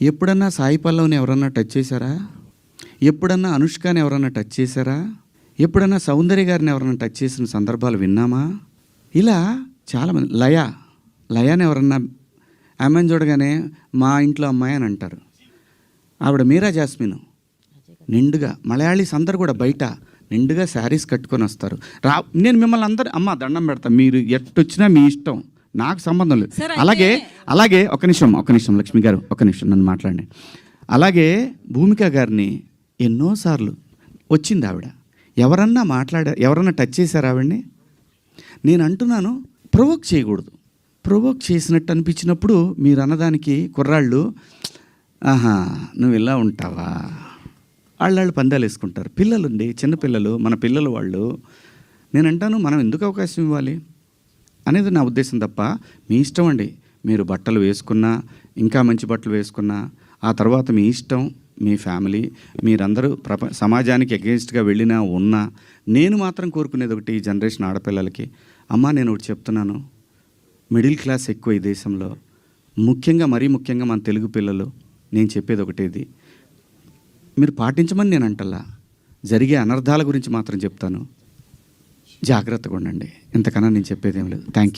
ఎప్పుడన్నా సాయి పల్లవిని ఎవరన్నా టచ్ చేశారా? ఎప్పుడన్నా అనుష్కని ఎవరన్నా టచ్ చేశారా? ఎప్పుడన్నా సౌందర్య గారిని ఎవరన్నా టచ్ చేసిన సందర్భాలు విన్నామా? ఇలా చాలామంది లయాని ఎవరన్నా ఆమెను చూడగానే మా ఇంట్లో అమ్మాయి అని అంటారు. ఆవిడ మీరా జాస్మిన్ నిండుగా, మలయాళీస్ అందరు కూడా బయట నిండుగా శారీస్ కట్టుకొని వస్తారు. నేను మిమ్మల్ని అందరూ అమ్మ దండం పెడతా, మీరు ఎట్టొచ్చినా మీ ఇష్టం, నాకు సంబంధం లేదు. అలాగే ఒక నిమిషం లక్ష్మి గారు, ఒక నిమిషం నన్ను మాట్లాడండి. అలాగే భూమిక గారిని ఎన్నోసార్లు వచ్చింది ఆవిడ. ఎవరన్నా టచ్ చేశారు ఆవిడ్ని? నేను అంటున్నాను, ప్రొవోక్ చేయకూడదు. ప్రొవోక్ చేసినట్టు అనిపించినప్పుడు మీరు అన్నదానికి కుర్రాళ్ళు ఆహా నువ్వు ఇలా ఉంటావా, వాళ్ళు పందాలు వేసుకుంటారు. పిల్లలుండి చిన్నపిల్లలు, మన పిల్లలు వాళ్ళు. నేను అంటాను, మనం ఎందుకు అవకాశం ఇవ్వాలి అనేది నా ఉద్దేశం తప్ప మీ ఇష్టం అండి. మీరు బట్టలు వేసుకున్నా, ఇంకా మంచి బట్టలు వేసుకున్నా, ఆ తర్వాత మీ ఇష్టం, మీ ఫ్యామిలీ, మీరందరూ సమాజానికి అగెన్స్ట్గా వెళ్ళినా ఉన్నా, నేను మాత్రం కోరుకునేది ఒకటి, ఈ జనరేషన్ ఆడపిల్లలకి, అమ్మ నేను ఒకటి చెప్తున్నాను, మిడిల్ క్లాస్ ఎక్కువ ఈ దేశంలో, మరీ ముఖ్యంగా మన తెలుగు పిల్లలు. నేను చెప్పేది ఒకటేది, మీరు పాటించమని నేను అంటల్లా, జరిగే అనర్థాల గురించి మాత్రం చెప్తాను, జాగ్రత్తగా ఉండండి. ఇంతకన్నా నేను చెప్పేది ఏం లేదు. Thank you.